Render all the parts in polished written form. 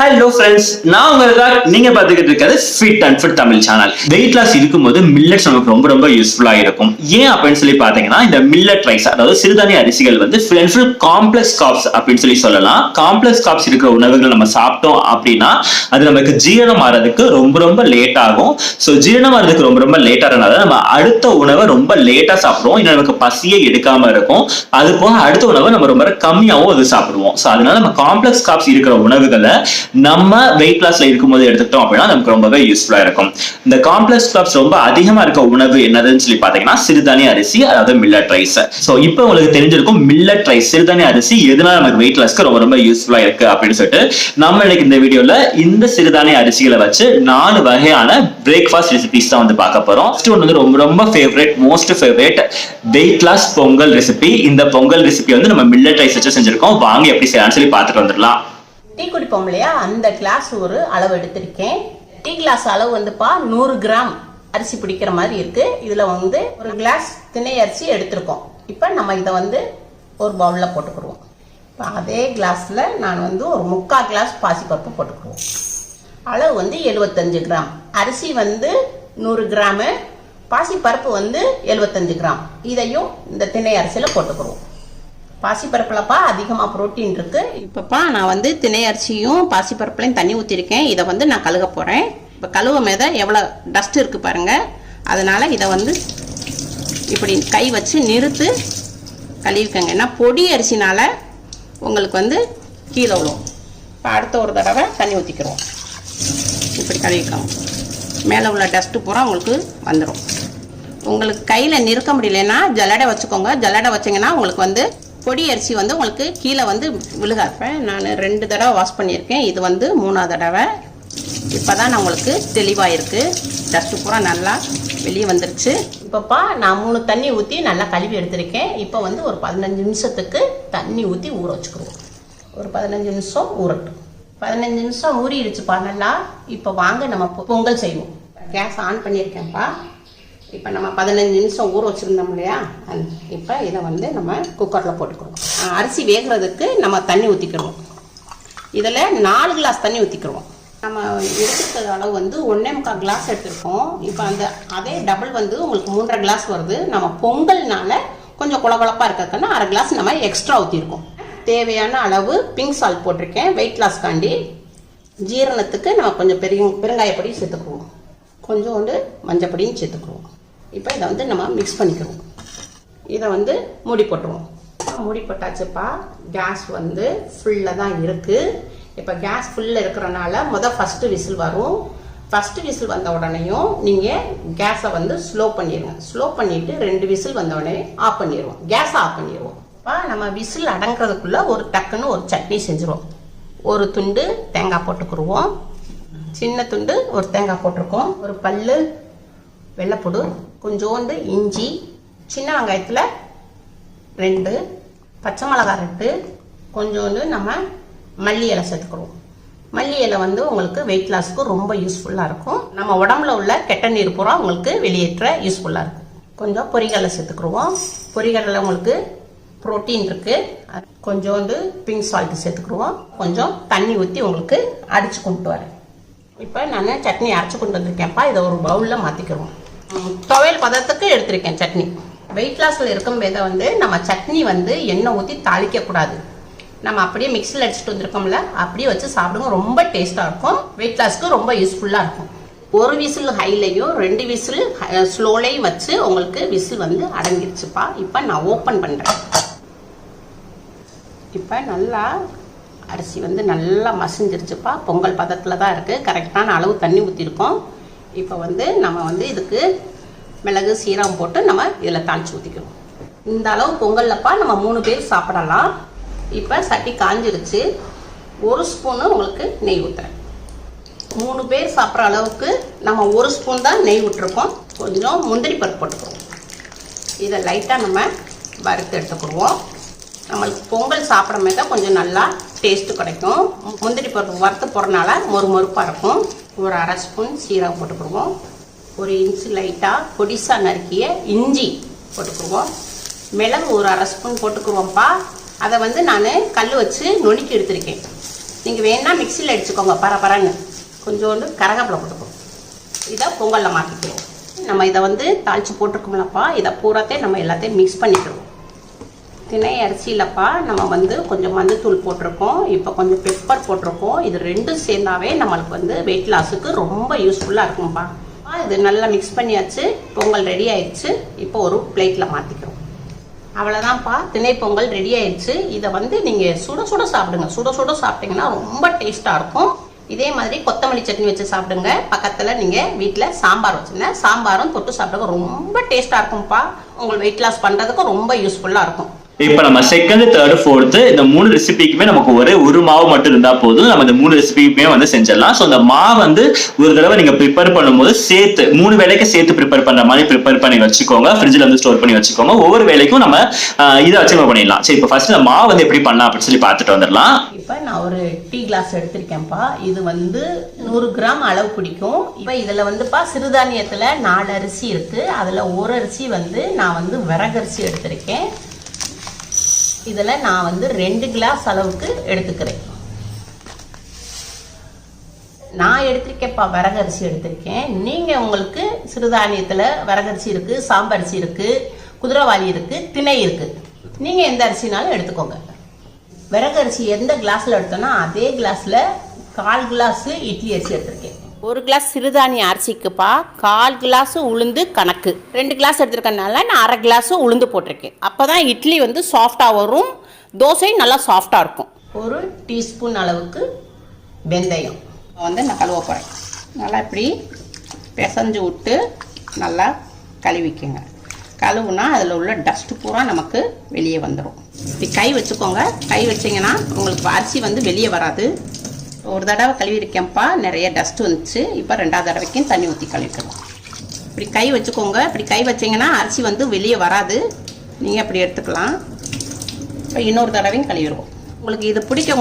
Hello friends, நான் உங்களுக்காக நீங்க பாத்துக்கிட்டு இருக்கிறது fit and fit Tamil channel. Weight loss இருக்கும்போது மில்லட்ஸ் நமக்கு ரொம்ப ரொம்ப யூஸ்ஃபுல்லா இருக்கும். ஏன் அப்படின்னு சொல்லி பாத்தீங்கன்னா, இந்த மில்லட் ரைஸ் அதாவது சிறுதானிய அரிசிகள் வந்து full and full complex corps அப்படின்னு சொல்லலாம். காம்ப்ளெக்ஸ் கார்ப்ஸ் இருக்கிற உணவுகள் நம்ம சாப்பிட்டோம் அப்படின்னா அது நமக்கு ஜீரணம் ஆறதுக்கு ரொம்ப ரொம்ப லேட் ஆகும். ஸோ ஜீரணம் ஆறதுக்கு ரொம்ப ரொம்ப லேட் ஆகிறதுனால நம்ம அடுத்த உணவை ரொம்ப லேட்டா சாப்பிடுவோம். இன்னும் நமக்கு பசியே எடுக்காம இருக்கும். அது போக அடுத்த உணவை நம்ம ரொம்ப கம்மியாகவும் அது சாப்பிடுவோம். ஸோ அதனால நம்ம காம்ப்ளெக்ஸ் கார்ப்ஸ் இருக்கிற உணவுகளை நம்ம வெயிட் லாஸ்ல இருக்கும்போது எடுத்துக்கிட்டோம் அப்படின்னா நமக்கு ரொம்பவே யூஸ்ஃபுல்லா இருக்கும். இந்த காம்ப்ளெக்ஸ் கார்ப்ஸ் ரொம்ப அதிகமா இருக்க உணவு என்னதுன்னு சொல்லி பாத்தீங்கன்னா சிறுதானிய அரிசி, அதாவது மில்லட் ரைஸ். சோ இப்போ உங்களுக்கு தெரிஞ்சிருக்கும் மில்லட் ரைஸ் சிறுதானிய அரிசி எதனால நமக்கு வெயிட் லாஸ்க்கு ரொம்ப ரொம்ப யூஸ்ஃபுல்லா இருக்கு அப்படின்னு சொல்லிட்டு நம்ம இன்னைக்கு இந்த வீடியோல இந்த சிறுதானிய அரிசிகளை வச்சு 4 வகையான பிரேக்ஃபாஸ்ட் ரெசிபிஸ் தான் வந்து பார்க்க போறோம். ஃபர்ஸ்ட் ஒன் வந்து ரொம்ப ரொம்ப favourite, most favourite weight loss pongal recipe. இந்த பொங்கல் ரெசிபி வந்து நம்ம மில்லட் ரைஸ் வச்சு செஞ்சிருக்கோம். வாங்க எப்படி செய்யலாம்னு சொல்லி பார்த்துட்டு வந்துடலாம். டீ குடிப்போம் இல்லையா, அந்த கிளாஸ் ஒரு அளவு எடுத்திருக்கேன். டீ கிளாஸ் அளவு வந்துப்பா 100 கிராம் அரிசி பிடிக்கிற மாதிரி இருக்கு. இதுல வந்து ஒரு கிளாஸ் திணை அரிசி எடுத்திருக்கோம். இப்ப நம்ம இதை வந்து ஒரு பவுல்ல போட்டுக்கிடுவோம். இப்போ அதே கிளாஸ்ல நான் வந்து ஒரு 3/4 கிளாஸ் பாசிப்பருப்பு போட்டுக்கிடுவோம். அளவு வந்து 75 கிராம். அரிசி வந்து 100 கிராமு, பாசிப்பருப்பு வந்து 75 கிராம். இதையும் இந்த திணை அரிசியில போட்டுக்கிடுவோம். பாசிப்பருப்புலப்பா அதிகமாக புரோட்டீன் இருக்கு. இப்பப்பா நான் வந்து திணை அரிசியும் பாசிப்பருப்புலையும் தண்ணி ஊற்றிருக்கேன். இதை வந்து நான் கழுக போகிறேன். இப்போ கழுவ மேத எவ்வளோ டஸ்ட் இருக்குது பாருங்க. அதனால இதை வந்து இப்படி கை வச்சு நிறுத்து கழுவிக்கங்க. ஏன்னா பொடி அரிசினால உங்களுக்கு வந்து கீழே விழும். இப்போ அடுத்த ஒரு தடவை தண்ணி ஊற்றிக்கிறோம். இப்படி கழுவிக்கோங்க. மேலே உள்ள டஸ்ட்டு பூரா உங்களுக்கு வந்துடும். உங்களுக்கு கையில் நிறுக்க முடியலன்னா ஜல்லடை வச்சுக்கோங்க. ஜல்லடை வச்சிங்கன்னா உங்களுக்கு வந்து பொடி அரிசி வந்து உங்களுக்கு கீழே வந்து விழுகாப்பேன். நான் 2 தடவை வாஷ் பண்ணியிருக்கேன். இது வந்து 3ஆவது தடவை. இப்போ தான் நான் உங்களுக்கு தெளிவாக இருக்குது. டஸ்ட்டு பூரா நல்லா வெளியே வந்துருச்சு. இப்போப்பா நான் 3 தண்ணி ஊற்றி நல்லா கழுவி எடுத்திருக்கேன். இப்போ வந்து ஒரு 15 நிமிஷத்துக்கு தண்ணி ஊற்றி ஊற வச்சுக்கிடுவோம். ஒரு 15 நிமிஷம் ஊறட்டும். 15 நிமிஷம் ஊறிடுச்சுப்பா நல்லா. இப்போ வாங்க நம்ம பொங்கல் செய்வோம். கேஸ் ஆன் பண்ணியிருக்கேன்ப்பா. இப்போ நம்ம 15 நிமிஷம் ஊற வச்சுருந்தோம் இல்லையா, இப்போ இதை வந்து நம்ம குக்கரில் போட்டுக்கிறோம். அரிசி வேகிறதுக்கு நம்ம தண்ணி ஊற்றிக்கிறோம். இதில் 4 கிளாஸ் தண்ணி ஊற்றிக்கிறோம். நம்ம எடுத்துக்கிற அளவு வந்து 1.25 கிளாஸ் எடுத்துருக்கோம். இப்போ அதே டபுள் வந்து உங்களுக்கு 3.5 கிளாஸ் வருது. நம்ம பொங்கல்னால கொஞ்சம் குழகுழப்பாக இருக்கிறதுனா 1/2 கிளாஸ் நம்ம எக்ஸ்ட்ரா ஊற்றிருக்கோம். தேவையான அளவு பிங்க் சால்ட் போட்டிருக்கேன் வெயிட் லாஸ்க்காண்டி. ஜீரணத்துக்கு நம்ம கொஞ்சம் பெருங்காயப்பொடி சேர்த்துக்குவோம். கொஞ்சோண்டு மஞ்சப்பொடியும் சேர்த்துக்குவோம். இப்போ இதை வந்து நம்ம மிக்ஸ் பண்ணிக்கிறோம். இதை வந்து மூடி போட்டுருவோம். மூடி போட்டாச்சுப்பா. கேஸ் வந்து ஃபுல்லாக தான் இருக்குது. இப்போ கேஸ் ஃபுல்லாக இருக்கிறனால ஃபஸ்ட்டு விசில் வரும். ஃபஸ்ட்டு விசில் வந்த உடனேயும் நீங்கள் கேஸை வந்து ஸ்லோ பண்ணிடுங்க. ஸ்லோ பண்ணிவிட்டு 2 விசில் வந்த உடனே ஆஃப் பண்ணிடுவோம். கேஸை ஆஃப் பண்ணிடுவோம். இப்போ நம்ம விசில் அடங்குறதுக்குள்ளே ஒரு டக்குன்னு ஒரு சட்னி செஞ்சுருவோம். ஒரு துண்டு தேங்காய் போட்டுக்குருவோம். சின்ன துண்டு ஒரு தேங்காய் போட்டிருக்கோம். ஒரு பல்லு வெள்ளைப்பூடு, கொஞ்சோண்டு இஞ்சி, சின்ன வெங்காயத்தில் 2, பச்சை மிளகாய் 2, கொஞ்சோண்டு நம்ம மல்லி இலை சேர்த்துக்கிறோம். மல்லி இலை வந்து உங்களுக்கு வெயிட் லாஸ்க்கு ரொம்ப யூஸ்ஃபுல்லாக இருக்கும். நம்ம உடம்புல உள்ள கெட்ட நீர் பூரா உங்களுக்கு வெளியேற்ற யூஸ்ஃபுல்லாக இருக்கும். கொஞ்சம் பொரிகடலை சேர்த்துக்குருவோம். பொரிகடலை உங்களுக்கு புரோட்டீன் இருக்குது. கொஞ்சோண்டு பிங்க் சால்ட்டு சேர்த்துக்குருவோம். கொஞ்சம் தண்ணி ஊற்றி உங்களுக்கு அடித்து கொண்டு வரேன். இப்போ நான் சட்னி அரைச்சி கொண்டு வந்திருக்கேன்ப்பா. இதை ஒரு பவுலில் மாற்றிக்கிறோம். துவையல் பதத்துக்கு எடுத்திருக்கேன் சட்னி. வெயிட் லாஸில் இருக்கும்போது வந்து நம்ம சட்னி வந்து எண்ணெய் ஊற்றி தாளிக்கக்கூடாது. நம்ம அப்படியே மிக்சியில் அடிச்சுட்டு வந்திருக்கோம்ல, அப்படியே வச்சு சாப்பிடுங்க. ரொம்ப டேஸ்ட்டாக இருக்கும். வெயிட் லாஸ்க்கு ரொம்ப யூஸ்ஃபுல்லாக இருக்கும். ஒரு விசில் ஹைலையும் 2 விசில் ஸ்லோலையும் வச்சு உங்களுக்கு விசில் வந்து அடங்கிடுச்சுப்பா. இப்போ நான் ஓப்பன் பண்ணுறேன். இப்போ நல்லா அரிசி வந்து நல்லா மசிஞ்சிருச்சுப்பா. பொங்கல் பதத்தில் தான் இருக்குது. கரெக்டான அளவு தண்ணி ஊற்றிருக்கோம். இப்போ வந்து நம்ம வந்து இதுக்கு மிளகு சீரகம் போட்டு நம்ம இதில் தாளித்து ஊற்றிக்கிறோம். இந்த அளவு பொங்கல்லப்பா நம்ம 3 பேர் சாப்பிடலாம். இப்போ சட்டி காஞ்சிருச்சு. 1 ஸ்பூனு உங்களுக்கு நெய் ஊற்றுறேன். 3 பேர் சாப்பிட்ற அளவுக்கு நம்ம 1 ஸ்பூன் தான் நெய் விட்டுருக்கோம். கொஞ்சம் முந்திரி பருப்பு போட்டுக்கிறோம். இதை லைட்டாக நம்ம வறுத்து எடுத்துக்கிடுவோம். நம்மளுக்கு பொங்கல் சாப்பிட்ற மாதிரி தான் கொஞ்சம் நல்லா டேஸ்ட்டு கிடைக்கும். முந்திரி பருப்பு வறுத்து போடுறதுனால மொறுமொறுப்பாக இருக்கும். ஒரு 1/2 ஸ்பூன் சீரகம் போட்டுக்கிடுவோம். 1 இன்ச்சு லைட்டாக பொடிசாக நறுக்கிய இஞ்சி போட்டுக்குருவோம். மிளகு ஒரு 1/2 ஸ்பூன் போட்டுக்குருவோம்ப்பா. அதை வந்து நான் கல் வச்சு நுணுக்கி எடுத்திருக்கேன். நீங்கள் வேணா மிக்சியில் அடிச்சுக்கோங்க பரபரன்னு. கொஞ்சோண்டு கரகப்பிலை போட்டுக்குவோம். இதை பொங்கலில் மாற்றிக்குவோம். நம்ம இதை வந்து தாளித்து போட்டிருக்கோம்லப்பா, இதை பூராத்தையும் நம்ம எல்லாத்தையும் மிக்ஸ் பண்ணிக்கிறோம். திணை அரிசியிலப்பா நம்ம வந்து கொஞ்சம் மஞ்சத்தூள் போட்டிருக்கோம், இப்போ கொஞ்சம் பெப்பர் போட்டிருக்கோம். இது ரெண்டும் சேர்ந்தாவே நம்மளுக்கு வந்து வெயிட் லாஸுக்கு ரொம்ப யூஸ்ஃபுல்லாக இருக்கும்ப்பா. இது நல்லா மிக்ஸ் பண்ணியாச்சு. பொங்கல் ரெடி ஆயிடுச்சு. இப்போ ஒரு பிளேட்டில் மாற்றிக்கிறோம். அவ்வளோதான்ப்பா, திணை பொங்கல் ரெடி ஆயிடுச்சு. இதை வந்து நீங்கள் சுட சுட சாப்பிடுங்க. சுட சுட சாப்பிட்டீங்கன்னா ரொம்ப டேஸ்ட்டாக இருக்கும். இதே மாதிரி கொத்தமல்லி சட்னி வச்சு சாப்பிடுங்க. பக்கத்தில் நீங்கள் வீட்டில் சாம்பார் வச்சுருந்தேன், சாம்பாரும் தொட்டு சாப்பிடுங்க. ரொம்ப டேஸ்ட்டாக இருக்கும்ப்பா. உங்களுக்கு வெயிட் லாஸ் பண்ணுறதுக்கு ரொம்ப யூஸ்ஃபுல்லாக இருக்கும். இப்ப நம்ம செகண்ட், தேர்ட், ஃபோர்த் இந்த 3 ரெசிபிக்குமே நமக்கு ஒரு மாவு மட்டும் இருந்தா போதும். நம்ம இந்த 3 ரெசிபிக்குமே வந்து செஞ்சிடலாம். ஸோ அந்த மாவு வந்து ஒரு தடவை நீங்க ப்ரிப்பேர் பண்ணும்போது சேர்த்து 3 வேளைக்கு சேர்த்து ப்ரிப்பேர் பண்ற மாதிரி ப்ரிப்பேர் பண்ணி வச்சுக்கோங்க. ஃப்ரிட்ஜில் வந்து ஸ்டோர் பண்ணி வச்சுக்கோங்க. ஒவ்வொரு வேலைக்கும் நம்ம இதை வச்சு பண்ணிடலாம். சரி, இப்போ ஃபர்ஸ்ட் இந்த மாவு வந்து எப்படி பண்ணலாம் அப்படின்னு சொல்லி பார்த்துட்டு வந்துடலாம். இப்போ நான் ஒரு டீ கிளாஸ் எடுத்திருக்கேன்ப்பா. இது வந்து 100 கிராம் அளவு பிடிக்கும். இப்போ இதில் வந்துப்பா சிறுதானியத்தில் 4 அரிசி இருக்கு. அதில் ஒரு அரிசி வந்து நான் வந்து விறகரிசி எடுத்திருக்கேன். இதில் நான் வந்து 2 கிளாஸ் அளவுக்கு எடுத்துக்கிறேன். நான் எடுத்திருக்கேன்ப்பா, விறகரிசி எடுத்திருக்கேன். நீங்கள் உங்களுக்கு சிறுதானியத்தில் விறகரிசி இருக்குது, சாம்பரிசி இருக்குது, குதிரைவாளி இருக்குது, திணை இருக்குது. நீங்கள் எந்த அரிசினாலும் எடுத்துக்கோங்க. விறகரிசி எந்த கிளாஸில் எடுத்தோன்னா அதே கிளாஸில் 1/4 கிளாஸு இட்லி அரிசி எடுத்திருக்கேன். 1 கிளாஸ் சிறுதானிய அரிசிக்குப்பா 1/4 கிளாஸ் உளுந்து கணக்கு. 2 கிளாஸ் எடுத்துருக்கனால நான் 1/2 கிளாஸ் உளுந்து போட்டிருக்கேன். அப்போ தான் இட்லி வந்து சாஃப்டாக வரும், தோசை நல்லா சாஃப்டாக இருக்கும். 1 டீஸ்பூன் அளவுக்கு வெந்தயம் வந்து நான் கழுவ போகிறேன். நல்லா இப்படி பிசைஞ்சு விட்டு நல்லா கழுவிக்குங்க. கழுவுனா அதில் உள்ள டஸ்ட்டு பூரா நமக்கு வெளியே வந்துடும். இப்படி கை வச்சுக்கோங்க. கை வச்சிங்கன்னா உங்களுக்கு அரிசி வந்து வெளியே வராது. ஒரு தடவை கழுவிருக்கேன்ப்பா, நிறைய டஸ்ட் வந்துச்சு. இப்போ 2வது தடவைக்கும் தண்ணி ஊற்றி கழுவிக்கலாம். இப்படி கை வச்சுக்கோங்க. இப்படி கை வச்சிங்கன்னா அரிசி வந்து வெளியே வராது. நீங்கள் அப்படி எடுத்துக்கலாம். இப்போ இன்னொரு தடவையும் கழுவிடுவோம். உங்களுக்கு இது பிடிக்க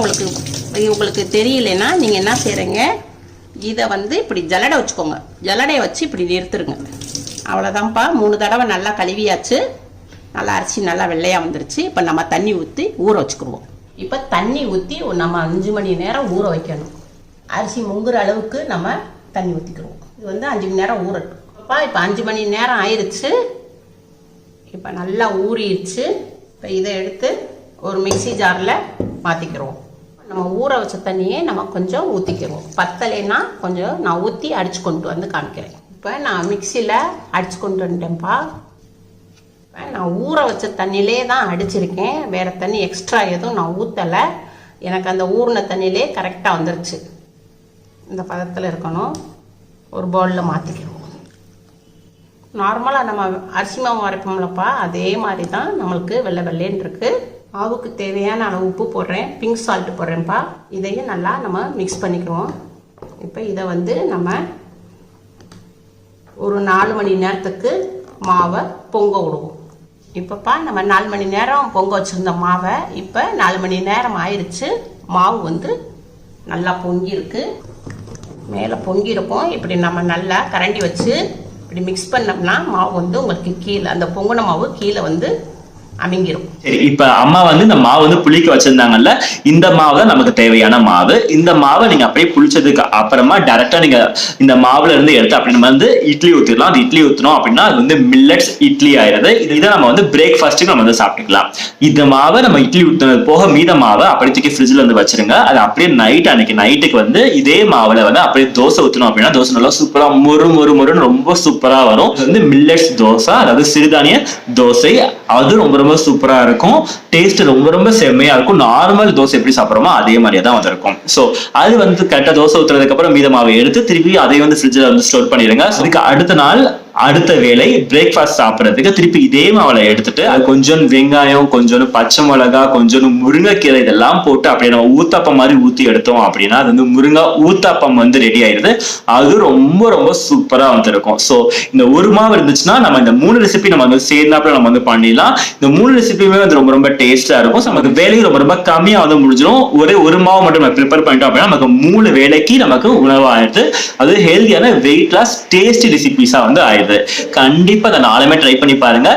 உங்களுக்கு தெரியலன்னா நீங்கள் என்ன செய்கிறீங்க, இதை வந்து இப்படி ஜல்லடை வச்சுக்கோங்க. ஜல்லடையை வச்சு இப்படி நிறுத்துருங்க. அவ்வளோதான்ப்பா. 3 தடவை நல்லா கழுவியாச்சு. நல்லா அரிசி நல்லா வெள்ளையாக வந்துருச்சு. இப்போ நம்ம தண்ணி ஊற்றி ஊற வச்சுக்கிடுவோம். இப்போ தண்ணி ஊற்றி நம்ம 5 மணி நேரம் ஊற வைக்கணும். அரிசி முங்குற அளவுக்கு நம்ம தண்ணி ஊற்றிக்கிடுவோம். இது வந்து 5 மணி நேரம் ஊறட்டும். இப்போ 5 மணி நேரம் ஆயிடுச்சு. இப்போ நல்லா ஊறிடுச்சு. இப்போ இதை எடுத்து ஒரு மிக்சி ஜாரில் மாற்றிக்கிறோம். நம்ம ஊற வச்ச தண்ணியே நம்ம கொஞ்சம் ஊற்றிக்கிறோம். பத்தலைன்னா கொஞ்சம் நான் ஊற்றி அடித்து கொண்டு வந்து காமிக்கிறேன். இப்போ நான் மிக்சியில் அடித்து கொண்டு வந்துட்டேன்ப்பா. நான் ஊற வச்ச தண்ணியிலே தான் அடிச்சிருக்கேன். வேறு தண்ணி எக்ஸ்ட்ரா எதுவும் நான் ஊற்றலை. எனக்கு அந்த ஊறின தண்ணியிலே கரெக்டாக வந்துருச்சு. இந்த பதத்தில் இருக்கணும். ஒரு பவுலில் மாற்றிக்கிறோம். நார்மலாக நம்ம அரிசி மாவு அரைப்போம்லப்பா, அதே மாதிரி தான் நம்மளுக்கு வெள்ளை வெள்ளைன்னு இருக்குது. மாவுக்கு தேவையான அளவு உப்பு போடுறேன், பிங்க் சால்ட் போடுறேன்ப்பா. இதையும் நல்லா நம்ம மிக்ஸ் பண்ணிக்குவோம். இப்போ இதை வந்து நம்ம ஒரு 4 மணி நேரத்துக்கு மாவை பொங்க விடுவோம். இப்போப்பா நம்ம 4 மணி நேரம் பொங்க வச்சுருந்த மாவை இப்போ 4 மணி நேரம் ஆயிடுச்சு. மாவு வந்து நல்லா பொங்கியிருக்கு. மேலே பொங்கியிருக்கும். இப்படி நம்ம நல்லா கரண்டி வச்சு இப்படி மிக்ஸ் பண்ணோம்னா மாவு வந்து உங்களுக்கு கீழே அந்த பொங்கின மாவு கீழே வந்து அமைங்கிரும். சரி, இப்ப அம்மா வந்து இந்த மாவு வந்து புளிக்க வச்சிருந்தாங்கல்ல, இந்த மாவு தான் நமக்கு தேவையான மாவு. இந்த மாவை நீங்க அப்படியே புளிச்சதுக்கு அப்புறமா டைரக்டா நீங்க இந்த மாவுல இருந்து எடுத்து அப்படி நம்ம வந்து இட்லி ஊத்திடலாம். அது இட்லி ஊத்தணும் அப்படின்னா அது வந்து மில்லட்ஸ் இட்லி ஆயிருது. இதை நம்ம வந்து பிரேக்ஃபாஸ்ட்டுக்கு நம்ம வந்து சாப்பிட்டுக்கலாம். இந்த மாவை நம்ம இட்லி ஊத்துனது போக மீத மாவை அப்படியே தூக்கி ஃப்ரிட்ஜ்ல வந்து வச்சிருங்க. அது அப்படியே அன்னைக்கு நைட்டுக்கு வந்து இதே மாவுல வந்து அப்படியே தோசை ஊத்தணும் அப்படின்னா தோசை நல்லா சூப்பரா முறுன்னு ரொம்ப சூப்பரா வரும். இது வந்து மில்லட்ஸ் தோசை, அதாவது சிறுதானிய தோசை. அது ரொம்ப சூப்பரா இருக்கும். டேஸ்ட் ரொம்ப செம்மையா இருக்கும். நார்மல் தோசை எப்படி சாப்பிடுறோமோ அதே மாதிரியே தான் வந்திருக்கும். சோ அது வந்து கரெக்டா தோசை ஊத்துறதுக்கு அப்புறம் மீத மாவை எடுத்து திருப்பி அதை வந்து ஃப்ரிட்ஜ்ல வந்து ஸ்டோர் பண்ணிடுங்க. அதுக்கு அடுத்த நாள் அடுத்த வேளை பிரேக்ஃபாஸ்ட் சாப்பிட்றதுக்கு திருப்பி இதே மாவுல எடுத்துட்டு அது கொஞ்சம் வெங்காயம், கொஞ்சம் பச்சை மிளகா, கொஞ்சம் முருங்கைக்கீரை இதெல்லாம் போட்டு அப்படியே நம்ம ஊத்தாப்பம் மாதிரி ஊத்தி எடுத்தோம் அப்படின்னா அது வந்து முருங்கை ஊத்தாப்பம் வந்து ரெடி ஆயிருது. அது ரொம்ப சூப்பரா வந்துருக்கும். ஸோ இந்த ஒரு மாவு இருந்துச்சுன்னா நம்ம இந்த 3 ரெசிபி நம்ம வந்து சேர்ந்தாப்புல நம்ம வந்து பண்ணிடலாம். இந்த 3 ரெசிபியுமே வந்து ரொம்ப டேஸ்டா இருக்கும். ஸோ நமக்கு வேலையும் ரொம்ப கம்மியா வந்து முடிஞ்சிடும். ஒரு மாவு மட்டும் நம்ம ப்ரிப்பேர் பண்ணிட்டோம் அப்படின்னா நமக்கு 3 வேளைக்கு நமக்கு உணவாயிடுது. அது ஹெல்தியான வெயிட் லாஸ் டேஸ்டி ரெசிபிஸா வந்து ஆயிடுது. ஆயிடுது. கண்டிப்பா அதை நாலுமே ட்ரை பண்ணி பாருங்க.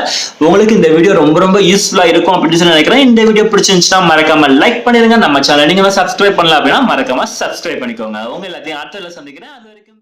உங்களுக்கு இந்த வீடியோ ரொம்ப ரொம்ப யூஸ்ஃபுல்லா இருக்கும் அப்படின்னு சொல்லி நினைக்கிறேன். இந்த வீடியோ பிடிச்சிருந்துச்சுன்னா மறக்காம லைக் பண்ணிருங்க. நம்ம சேனல் நீங்க சப்ஸ்கிரைப் பண்ணல அப்படின்னா மறக்காம சப்ஸ்கிரைப் பண்ணிக்கோங்க. உங்க எல்லாத்தையும் அடுத்த சந்திக்கிறேன். அது வரைக்கும்